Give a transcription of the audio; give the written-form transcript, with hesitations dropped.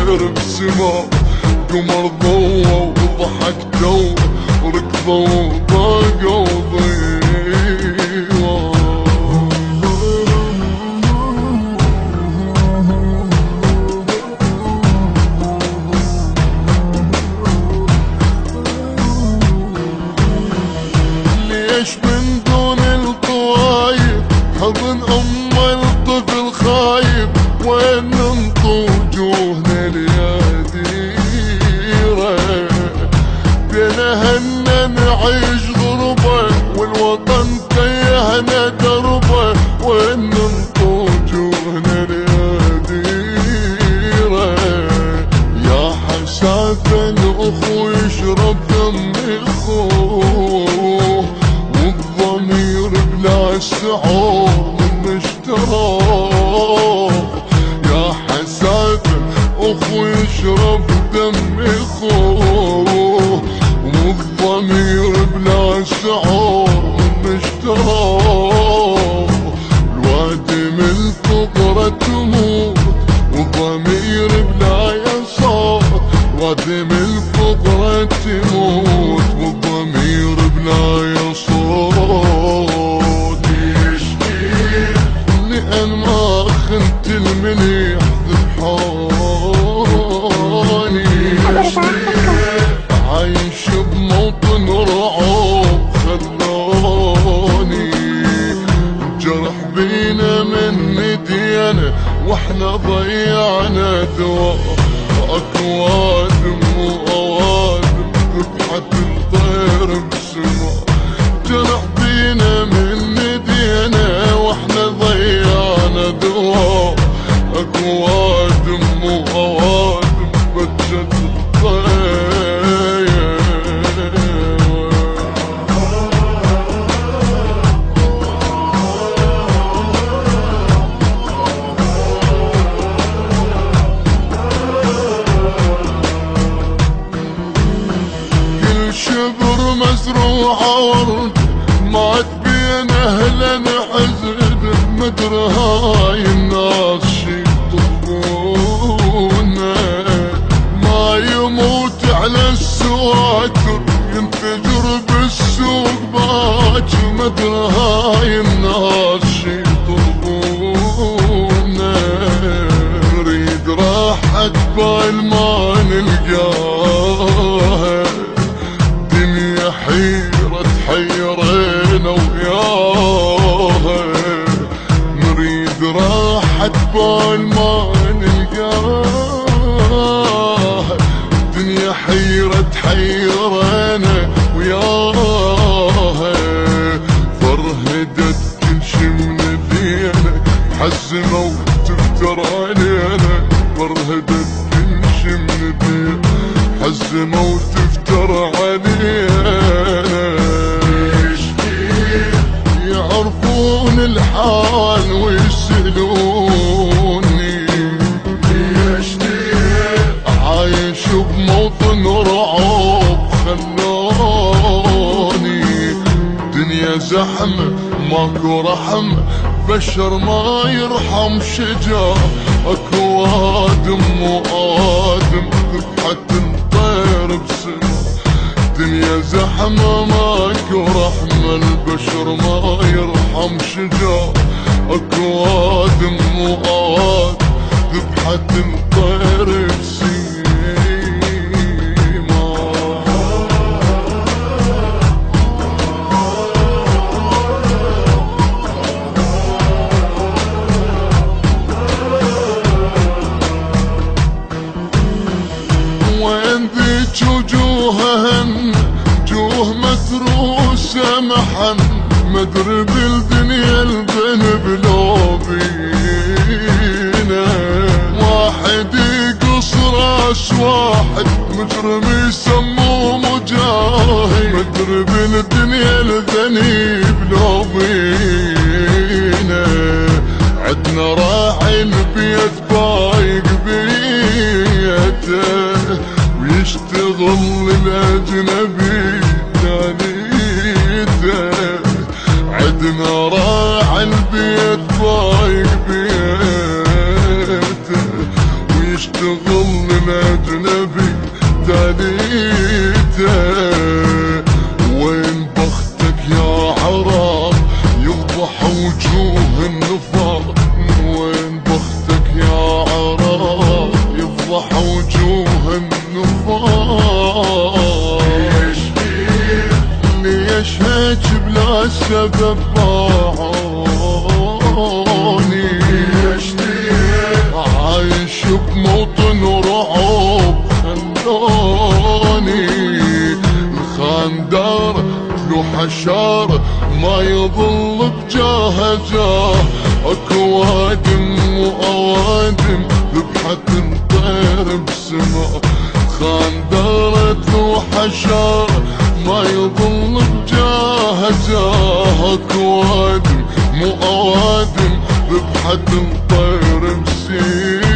طير بسما، قمر ضوى وضحك تو ركضوا وضاقوا ضيوة. ليش من دون الطوايب حضن الطفل خايب، وين ننطو وجوهنا الياديرة، بين هنا نعيش غربة والوطن تيهنا دربة، وين ننطو وجوهنا الياديرة. يا حسافة الاخو يشرب دم اخوه، والضمير بلا السعور من اشتراه. يا حسافة اخو يشرب دم اخوه، والضمير بلا سعور من اشتراه. الوادم الفقرة تموت والضمير بلا يسار، الوادم الفقرة تموت والضمير بلا يسار. لأن ما خنت المليح ذبحاني، عايش بموطن رعب خلاني. جرح بينا من مدينة واحنا ضيعنا دواء، اكوادم واوادم ذبحت الطير بسما. جرح بينا من مدينة واحنا ضيعنا دواء، اكوادم واوادم بجت الطير. كل شبر مزروعة ورد مات بين اهلا حزن، مدري هاي الناس شي يطلبونه. ما يموت على السواتر ينفجر بالسوق باكر، مدري هاي الناس شي يطلبونه. نريد راحة بال ما نلقاها، دنيا حيرة تحيرنا وياها. نريد راحة بال ما نلقاها، دنيا حيرة تحيرنا وياها. فرهدت تمشي من ايدينا محزمة وتفتر علينا، فرهدت تمشي من ايدينا محزمة وتفتر علينا. يعرفون الحال ويسألوني، عايش بموطن رعب خلاني. دنيا زحمة ماكو رحمة، بشر ما يرحم شجاع، اكوادم وآدم ذبحت الطير بسما. دنيا زحمة ماكو رحمة، البشر ما يرحم شجاع، اكوادم وآدم ذبحت الطير بسما. وين ذيك وجوههن جوه متروسة محن، مدري بالدنيا الذنب لو بينا. واحد يقص راس واحد مجرم يسموه مجاهد، مدري بالدنيا الذنب لو بينا. عدنا راعي البيت بايق بيته، ويشتغل الاجنبي ثانيته. عدنا راعي البيت بايق بيته، ويشتغل الاجنبي تاليته. وين بختك يا عراق يفضح وجوه النفاق، وين بختك يا عراق يفضح وجوه النفاق. ليش هيك بلا سبب باعوني، عايش بموطن رعب خلوني. الخاندار لو حشار ما يظل بجاه جاه، اكو وادم واوادم ذبحة طير بسما. خاندار لو حشار ما يظل بجاه جاه، اكو وادم مو اوادم ذبحة طير بسما.